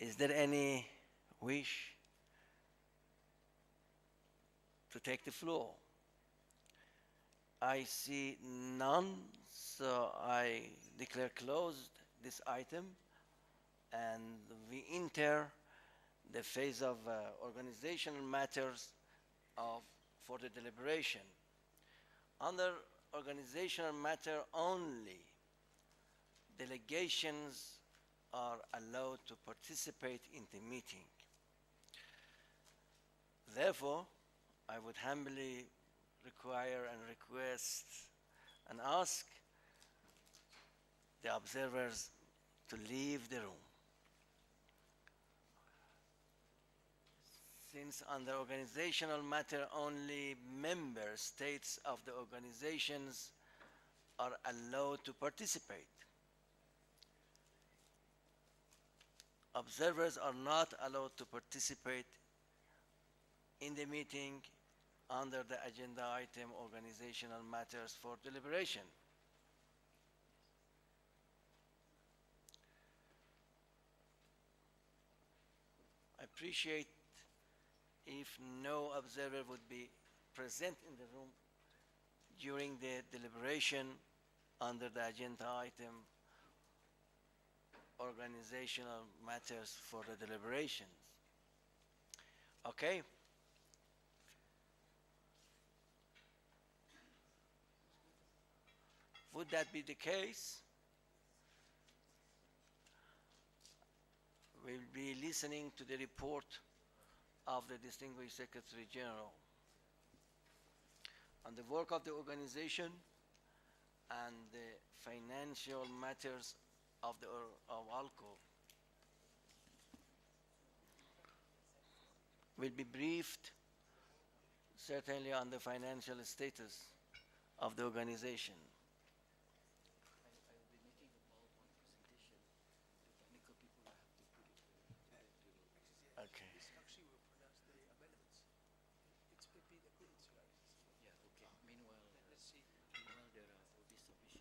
Is there any wish to take the floor? I see none, so I declare closed this item and we enter the phase of organizational matters of, for the deliberation. Under organizational matter only, delegations are allowed to participate in the meeting. Therefore, I would humbly require and request and ask the observers to leave the room. Since under organizational matter only member states of the organizations are allowed to participate. Observers are not allowed to participate in the meeting under the agenda item organizational matters for deliberation. I appreciate if no observer would be present in the room during the deliberation under the agenda item organizational matters for the deliberations. Okay? Would that be the case? We'll be listening to the report of the Distinguished Secretary General on the work of the organization and the financial matters of ALCO. Will be briefed certainly on the financial status of the organization. Okay. Actually, will pronounce the amendments. It's maybe the queens, right? Yeah, okay. Meanwhile, Let's see. meanwhile there will be submission.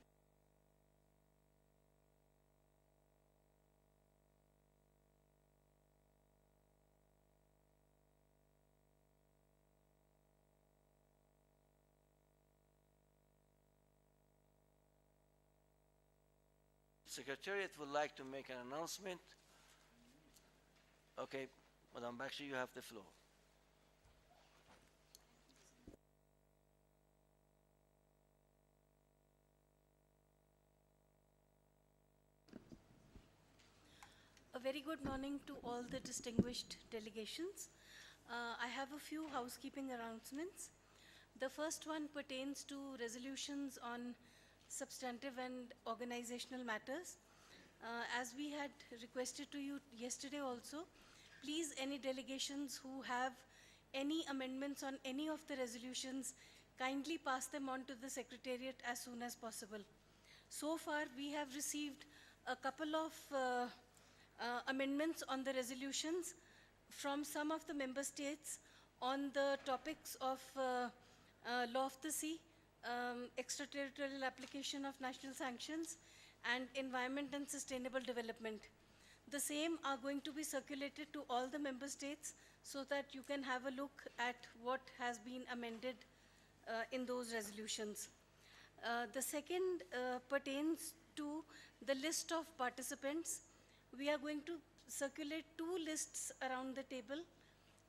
Secretariat would like to make an announcement. Okay, Madam Bakshi, you have the floor. A very good morning to all the distinguished delegations. I have a few housekeeping announcements. The first one pertains to resolutions on substantive and organizational matters. As we had requested to you yesterday also, please, any delegations who have any amendments on any of the resolutions, kindly pass them on to the Secretariat as soon as possible. So far, we have received a couple of amendments on the resolutions from some of the member states on the topics of law of the sea, extraterritorial application of national sanctions, and environment and sustainable development. The same are going to be circulated to all the member states so that you can have a look at what has been amended in those resolutions. The second pertains to the list of participants. We are going to circulate 2 lists around the table.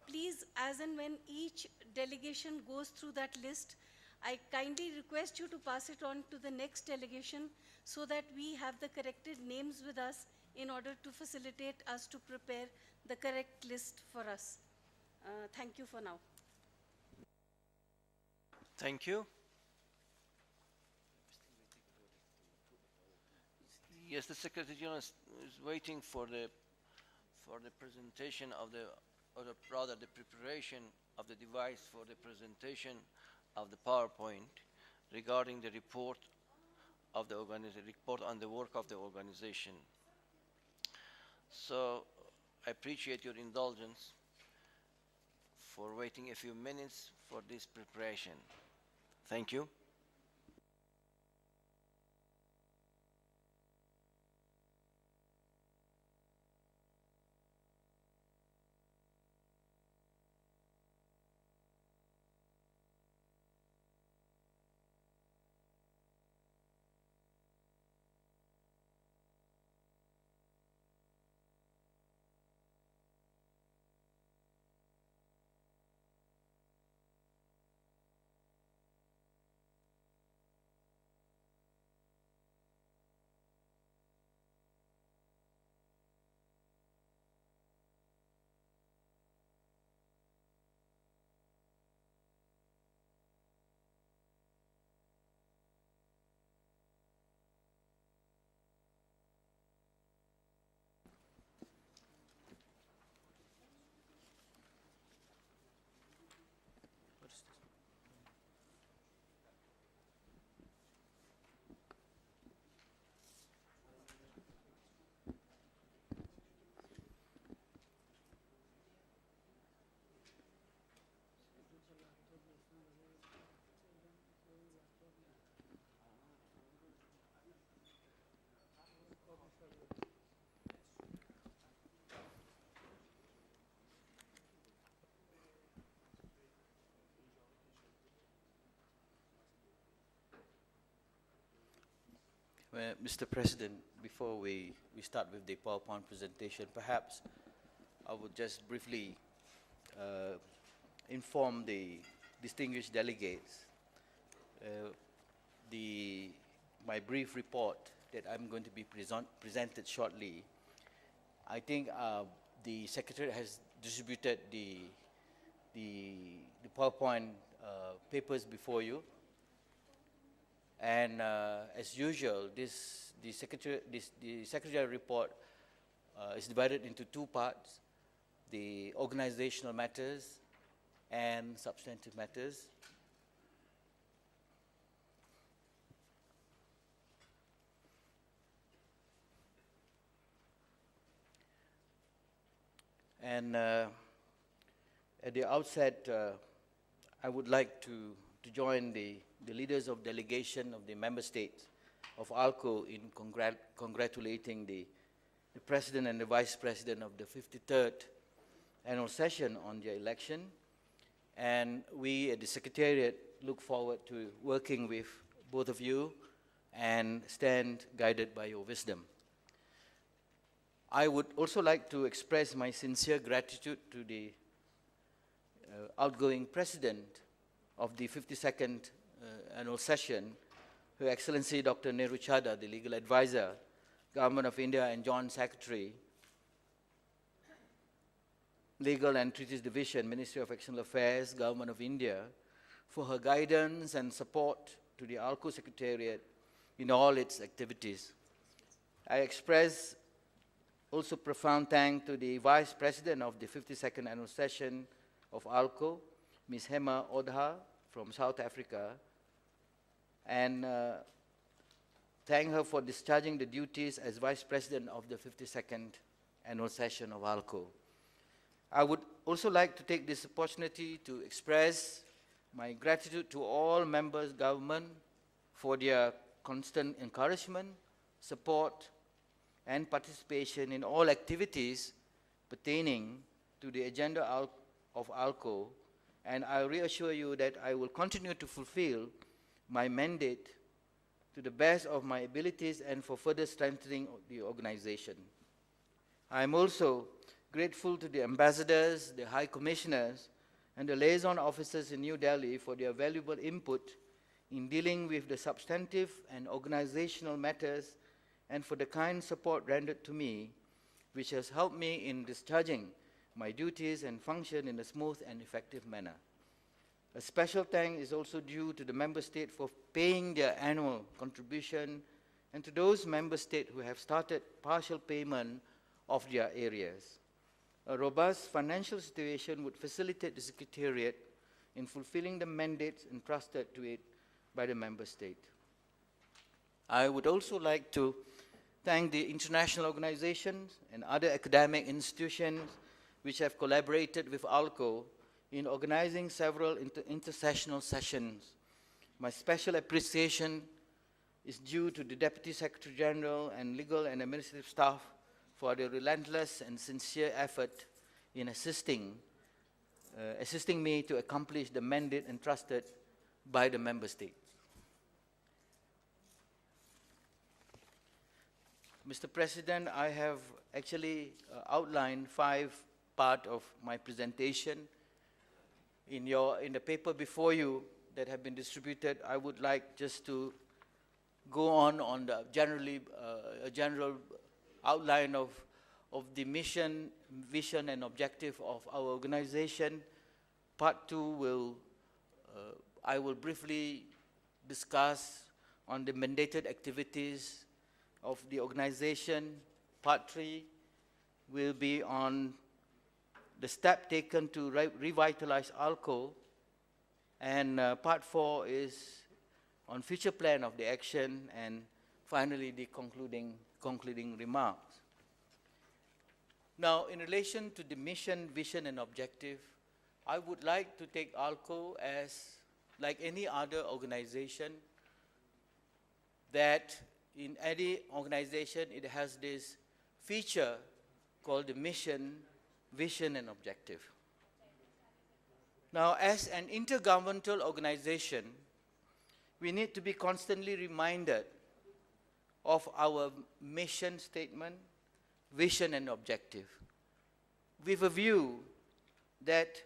Please, as and when each delegation goes through that list, I kindly request you to pass it on to the next delegation so that we have the corrected names with us in order to facilitate us to prepare the correct list for us. Thank you for now. Thank you. Yes, the Secretary General is waiting for the presentation of the, or rather the preparation of the device for the presentation of the PowerPoint regarding the report of the report on the work of the organization. So I appreciate your indulgence for waiting a few minutes for this preparation. Thank you. Well, Mr. President, before we start with the PowerPoint presentation, perhaps I would just briefly inform the distinguished delegates my brief report that I'm going to be presented shortly. I think the Secretary has distributed the PowerPoint papers before you. And as usual, the secretarial report is divided into two parts: the organizational matters and substantive matters. And at the outset, I would like to join the leaders of delegation of the member states of ALCO in congratulating the President and the Vice President of the 53rd annual session on their election. And we at the Secretariat look forward to working with both of you and stand guided by your wisdom. I would also like to express my sincere gratitude to the outgoing President of the 52nd annual session, Her Excellency Dr. Nehru Chadha, the Legal Advisor, Government of India, and Joint Secretary, Legal and Treaties Division, Ministry of External Affairs, Government of India, for her guidance and support to the ALCO Secretariat in all its activities. I express also profound thanks to the Vice President of the 52nd annual session of ALCO, Ms. Hema Odha from South Africa, and thank her for discharging the duties as Vice President of the 52nd annual session of ALCO. I would also like to take this opportunity to express my gratitude to all members' government for their constant encouragement, support, and participation in all activities pertaining to the agenda of ALCO, and I reassure you that I will continue to fulfill my mandate to the best of my abilities and for further strengthening the organization. I am also grateful to the ambassadors, the high commissioners, and the liaison officers in New Delhi for their valuable input in dealing with the substantive and organizational matters, and for the kind support rendered to me, which has helped me in discharging my duties and function in a smooth and effective manner. A special thanks is also due to the member state for paying their annual contribution, and to those member states who have started partial payment of their areas. A robust financial situation would facilitate the Secretariat in fulfilling the mandates entrusted to it by the member state. I would also like to thank the international organizations and other academic institutions which have collaborated with ALCO in organizing several intersessional sessions. My special appreciation is due to the Deputy Secretary General and legal and administrative staff for their relentless and sincere effort in assisting me to accomplish the mandate entrusted by the member states. Mr. President, I have actually outlined 5 parts of my presentation. In the paper before you that have been distributed, I would like just to go on the a general outline of the mission, vision, and objective of our organization. Part 2 I will briefly discuss on the mandated activities of the organization. Part 3 will be on the step taken to revitalize ALCO, and part 4 is on future plan of the action, and finally the concluding remarks. Now, in relation to the mission, vision, and objective, I would like to take ALCO as like any other organization, that in any organization it has this feature called the mission, vision, and objective. Now, as an intergovernmental organization, we need to be constantly reminded of our mission statement, vision and objective, with a view that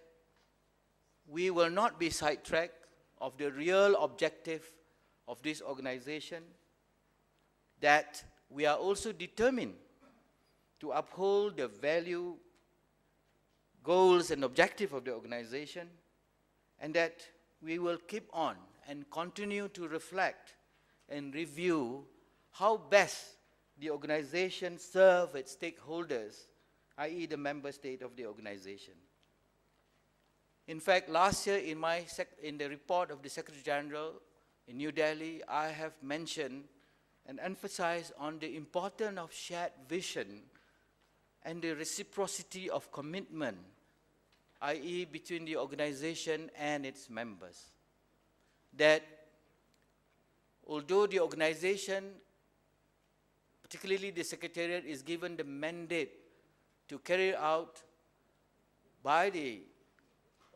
we will not be sidetracked of the real objective of this organization, that we are also determined to uphold the value, goals and objective of the organization, and that we will keep on and continue to reflect and review how best the organization serve its stakeholders, i.e. the member state of the organization. In fact, last year in the report of the Secretary General in New Delhi, I have mentioned and emphasized on the importance of shared vision and the reciprocity of commitment, i.e. between the organization and its members. That although the organization, particularly the Secretariat, is given the mandate to carry out by the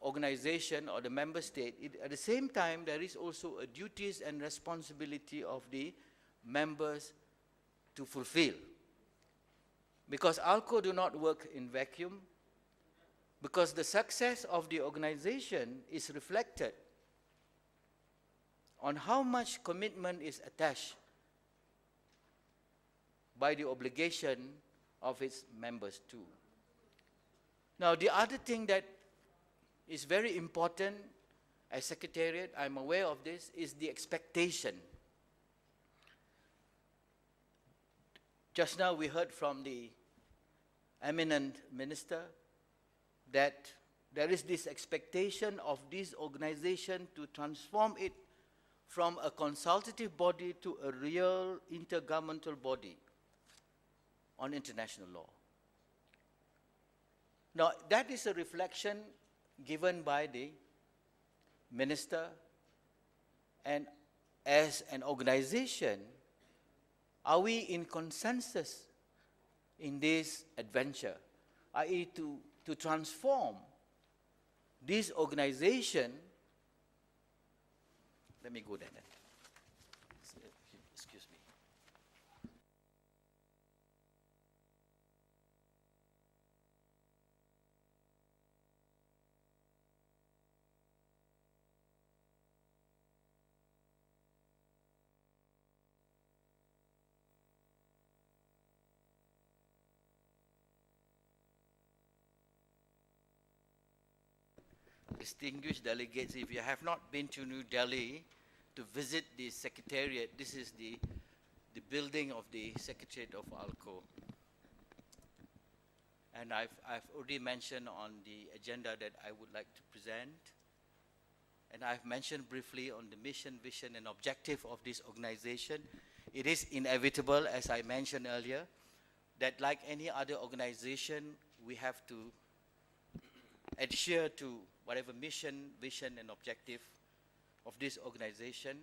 organization or the member state, at the same time there is also a duties and responsibility of the members to fulfill. Because ALCO do not work in vacuum, because the success of the organization is reflected on how much commitment is attached by the obligation of its members too. Now, the other thing that is very important as Secretariat, I'm aware of this, is the expectation. Just now we heard from the eminent minister that there is this expectation of this organization to transform it from a consultative body to a real intergovernmental body on international law. Now, that is a reflection given by the minister, and as an organization, are we in consensus in this adventure, i.e. to transform this organization? Let me go there then. Excuse me. Distinguished delegates, if you have not been to New Delhi to visit the Secretariat, this is the building of the Secretariat of ALCO. And I've already mentioned on the agenda that I would like to present. And I've mentioned briefly on the mission, vision, and objective of this organization. It is inevitable, as I mentioned earlier, that like any other organization, we have to adhere to whatever mission, vision, and objective of this organization.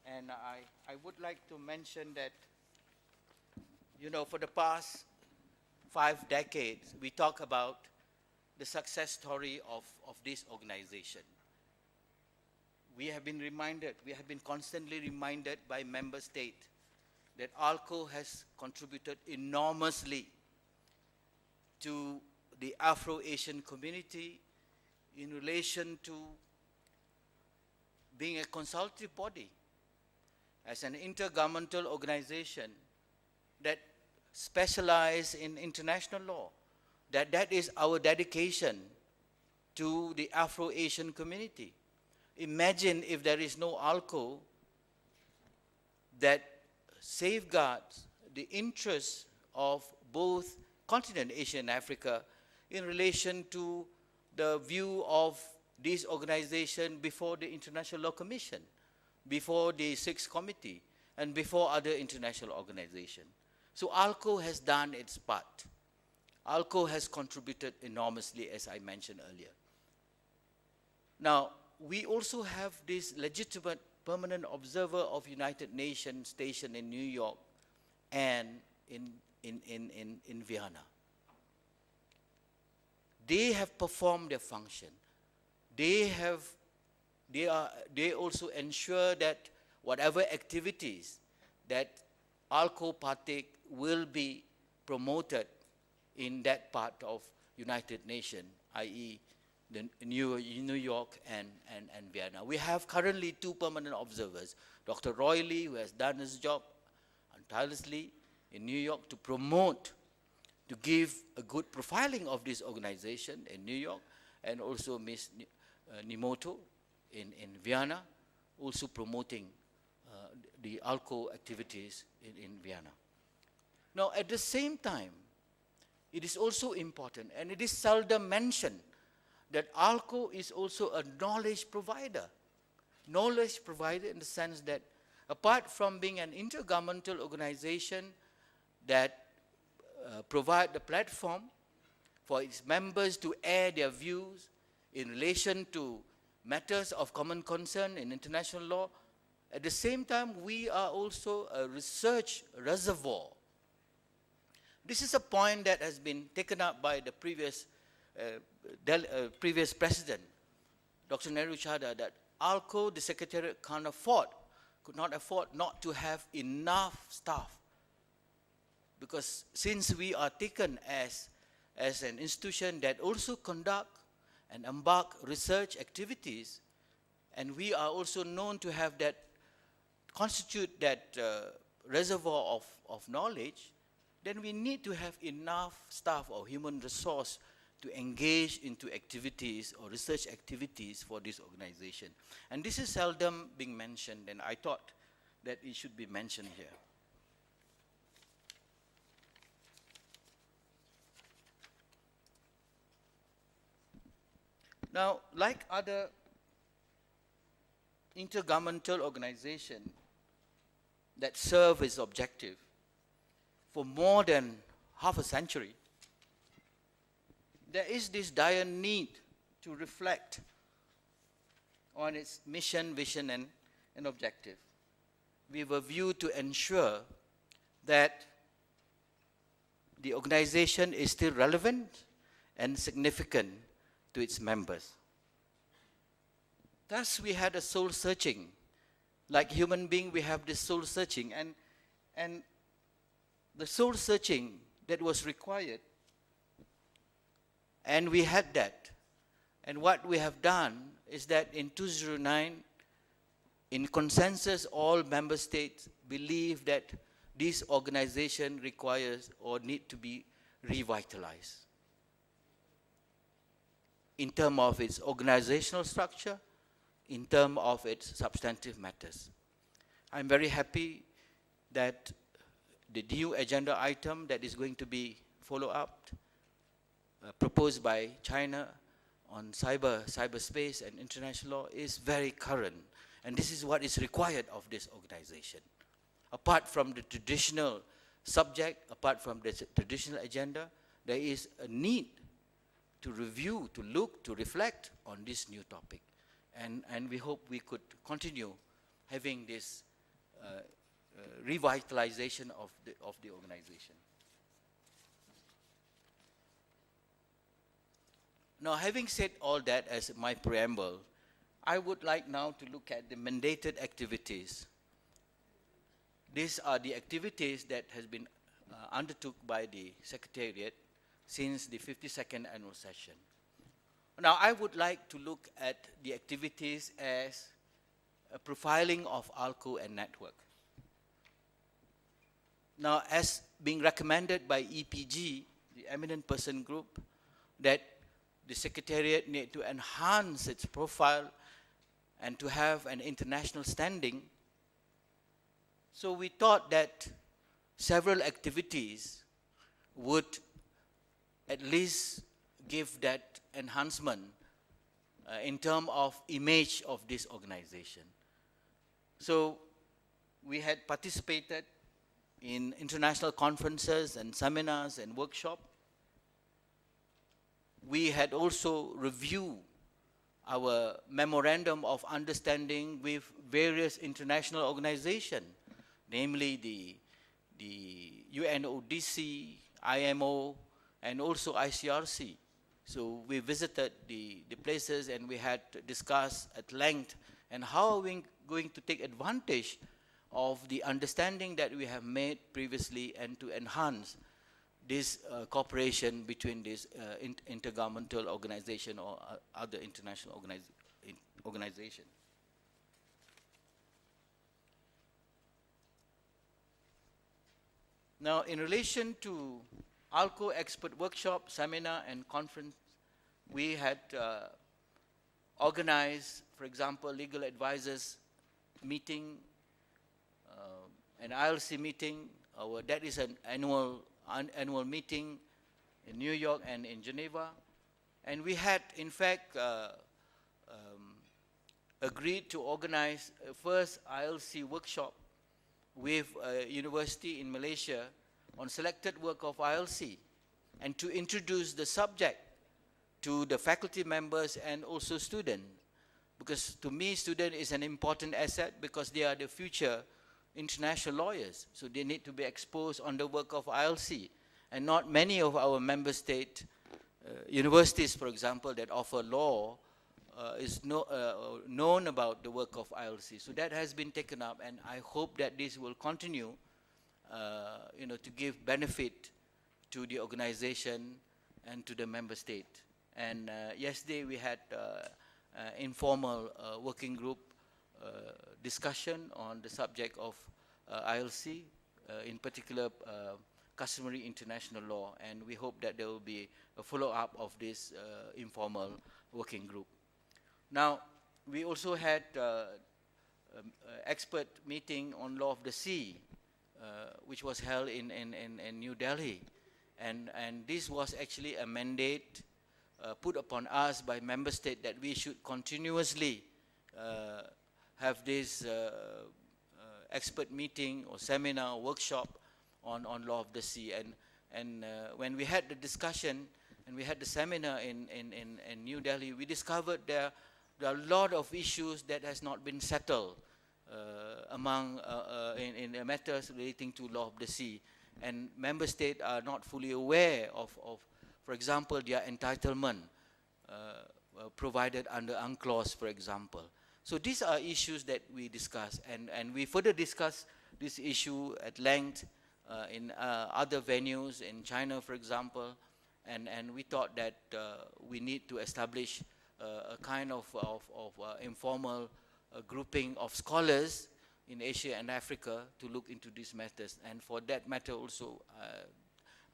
And I would like to mention that, you know, for the past 5 decades, we talk about the success story of this organization. We have been constantly reminded by member states that ALCO has contributed enormously to the Afro-Asian community in relation to being a consultative body as an intergovernmental organization that specializes in international law. That is our dedication to the Afro-Asian community. Imagine if there is no ALCO that safeguards the interests of both continent, Asia and Africa, in relation to the view of this organization before the International Law Commission, before the Sixth Committee, and before other international organizations. So ALCO has done its part. ALCO has contributed enormously, as I mentioned earlier. Now, we also have this legitimate permanent observer of United Nations stationed in New York and in Vienna. They have performed their function. They also ensure that whatever activities that ALCO partake will be promoted in that part of United Nations, i.e. the New York and Vienna. We have currently 2 permanent observers, Dr. Roy Lee, who has done his job tirelessly in New York to promote, to give a good profiling of this organization in New York, and also Ms. Nimoto in Vienna, also promoting the ALCO activities in Vienna. Now, at the same time, it is also important, and it is seldom mentioned, that ALCO is also a knowledge provider. Knowledge provider in the sense that apart from being an intergovernmental organization that provide the platform for its members to air their views in relation to matters of common concern in international law, at the same time, we are also a research reservoir. This is a point that has been taken up by the previous president, Dr. Nehru Chadha, that ALCO, the Secretariat, could not afford not to have enough staff. Because since we are taken as an institution that also conduct and embark research activities, and we are also known to have that, constitute that reservoir of knowledge, then we need to have enough staff or human resource to engage into activities or research activities for this organization. And this is seldom being mentioned, and I thought that it should be mentioned here. Now, like other intergovernmental organizations that serve its objective for more than half a century, there is this dire need to reflect on its mission, vision, and objective, with a view to ensure that the organization is still relevant and significant to its members. Thus, we had a soul searching. Like human being, we have this soul searching, and the soul searching that was required, and we had that. And what we have done is that in 2009, in consensus, all member states believe that this organization requires or need to be revitalized in terms of its organizational structure, in terms of its substantive matters. I'm very happy that the new agenda item that is going to be followed up, proposed by China on cyberspace and international law, is very current. And this is what is required of this organization. Apart from the traditional subject, apart from the traditional agenda, there is a need to review, to look, to reflect on this new topic. And we hope we could continue having this revitalization of the organization. Now, having said all that as my preamble, I would like now to look at the mandated activities. These are the activities that has been undertook by the Secretariat since the 52nd annual session. Now, I would like to look at the activities as a profiling of ALCO and network. Now, as being recommended by EPG, the Eminent Person Group, that the Secretariat need to enhance its profile and to have an international standing. So we thought that several activities would at least give that enhancement in terms of image of this organization. So we had participated in international conferences and seminars and workshops. We had also reviewed our memorandum of understanding with various international organizations, namely the UNODC, IMO, and also ICRC. So we visited the places, and we had discussed at length and how are we going to take advantage of the understanding that we have made previously and to enhance this cooperation between this intergovernmental organization or other international organization. Now, in relation to ALCO expert workshop, seminar, and conference, we had organized, for example, legal advisors meeting, an ILC meeting. That is an annual meeting in New York and in Geneva. And we had, in fact, agreed to organize a first ILC workshop with a university in Malaysia on selected work of ILC, and to introduce the subject to the faculty members and also students. Because to me, student is an important asset because they are the future international lawyers. So they need to be exposed on the work of ILC. And not many of our member state universities, for example, that offer law is known about the work of ILC. So that has been taken up, and I hope that this will continue to give benefit to the organization and to the member state. And yesterday we had informal working group discussion on the subject of ILC, in particular customary international law, and we hope that there will be a follow-up of this informal working group. Now, we also had expert meeting on law of the sea, which was held in New Delhi, and this was actually a mandate put upon us by member state that we should continuously have this expert meeting or seminar or workshop on law of the sea. And when we had the discussion and we had the seminar in New Delhi, we discovered there are a lot of issues that has not been settled among in matters relating to law of the sea, and member states are not fully aware of for example, their entitlement provided under UNCLOS, for example. So these are issues that we discuss, and we further discuss this issue at length in other venues in China, for example, and we thought that we need to establish a kind of informal grouping of scholars in Asia and Africa to look into these matters. And for that matter also,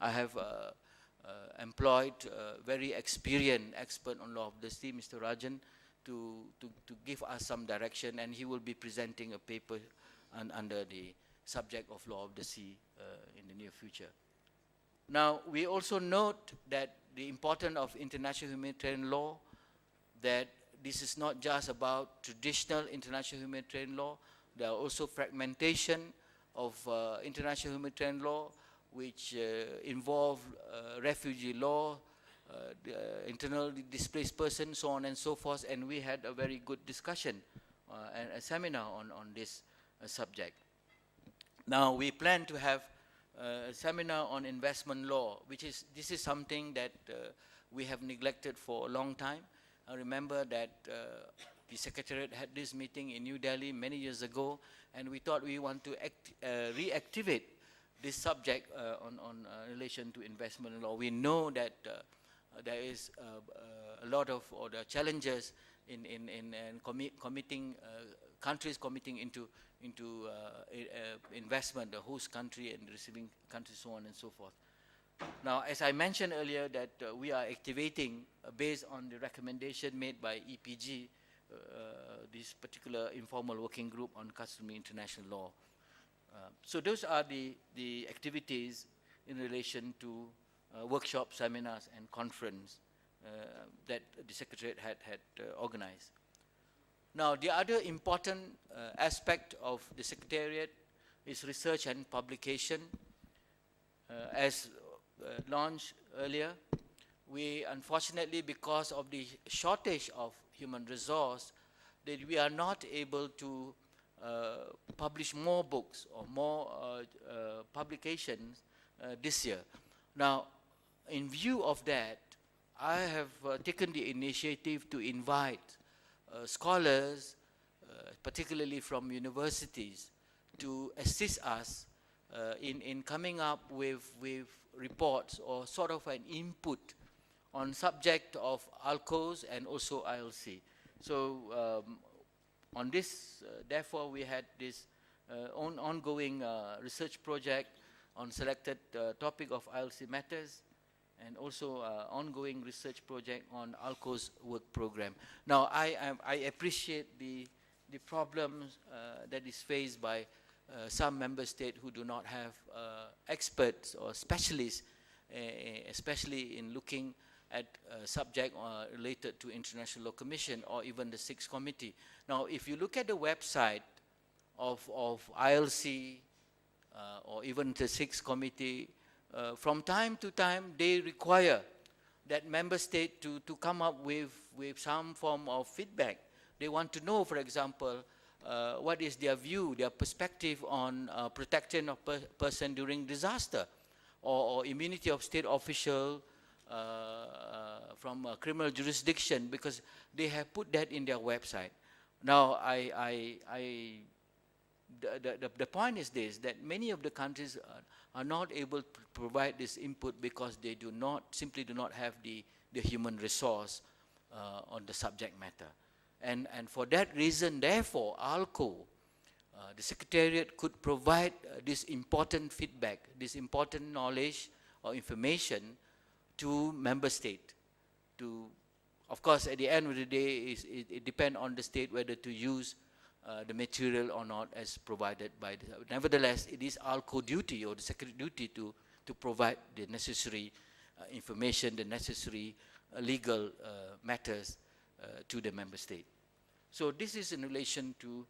I have employed a very experienced expert on law of the sea, Mr. Rajan, to give us some direction, and he will be presenting a paper under the subject of law of the sea in the near future. Now, we also note that the importance of international humanitarian law, that this is not just about traditional international humanitarian law, there are also fragmentation of international humanitarian law, which involve refugee law, internally displaced persons, so on and so forth, and we had a very good discussion and a seminar on this subject. Now, we plan to have a seminar on investment law, this is something that we have neglected for a long time. I remember that the Secretariat had this meeting in New Delhi many years ago, and we thought we want to reactivate this subject on relation to investment law. We know that there is a lot of the challenges in committing countries committing into investment, the host country and receiving country, so on and so forth. Now, as I mentioned earlier, that we are activating based on the recommendation made by EPG, this particular informal working group on customary international law. So those are the activities in relation to workshops, seminars, and conference that the Secretariat had organized. Now, the other important aspect of the Secretariat is research and publication. As launched earlier, we unfortunately, because of the shortage of human resource, that we are not able to publish more books or more publications this year. Now, in view of that, I have taken the initiative to invite scholars particularly from universities, to assist us in coming up with reports or sort of an input on subject of ALCOs and also ILC. So on this, therefore, we had this ongoing research project on selected topic of ILC matters, and also ongoing research project on ALCO's work program. Now, I appreciate the problems that is faced by some member states who do not have experts or specialists, especially in looking at subject related to International Law Commission or even the Sixth Committee. Now, if you look at the website of ILC or even the Sixth Committee, from time to time they require that member state to come up with some form of feedback. They want to know, for example, what is their view, their perspective on protection of person during disaster, or immunity of state official from criminal jurisdiction, because they have put that in their website. Now, the point is this, that many of the countries are not able to provide this input because they simply do not have the human resource on the subject matter. And for that reason, therefore, ALCO, the Secretariat, could provide this important feedback, this important knowledge or information to member state. Of course, at the end of the day, it depends on the state whether to use the material or not as provided by the... Nevertheless, it is ALCO duty or the Secretary duty to provide the necessary information, the necessary legal matters to the member state. So this is in relation to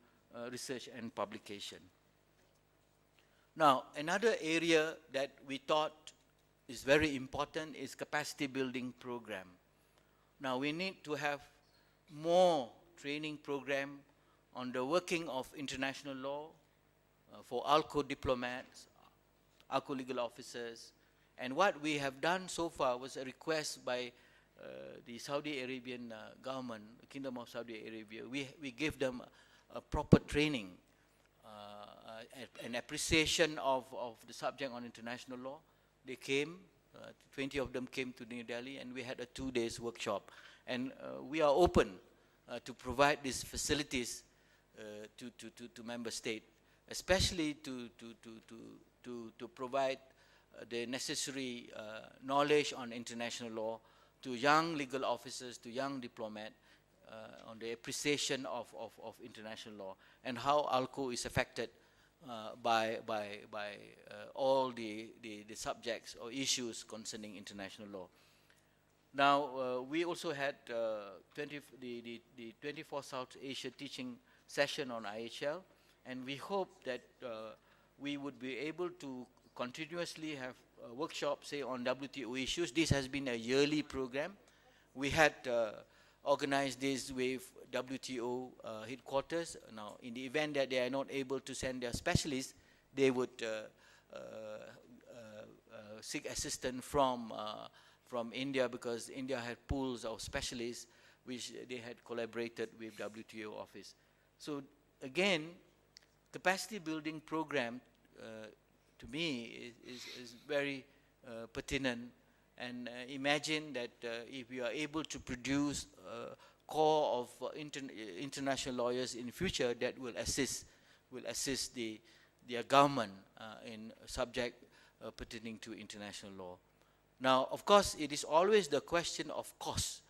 research and publication. Now, another area that we thought is very important is capacity building program. Now, we need to have more training program on the working of international law for ALCO diplomats, ALCO legal officers. And what we have done so far was a request by the Saudi Arabian government, the Kingdom of Saudi Arabia. We gave them a proper training, an appreciation of the subject on international law. They came, 20 of them came to New Delhi, and we had a 2 days workshop. And we are open to provide these facilities to member state, especially to provide the necessary knowledge on international law to young legal officers, to young diplomats, on the appreciation of international law and how ALCO is affected by all the subjects or issues concerning international law. Now, we also had the 24 South Asia teaching session on IHL, and we hope that we would be able to continuously have workshops, say, on WTO issues. This has been a yearly program. We had organized this with WTO headquarters. Now, in the event that they are not able to send their specialists, they would seek assistance from India, because India had pools of specialists which they had collaborated with WTO office. So again, capacity building program to me is very pertinent. And imagine that if we are able to produce a core of international lawyers in the future that will assist their government in subject pertaining to international law. Now, of course, it is always the question of cost.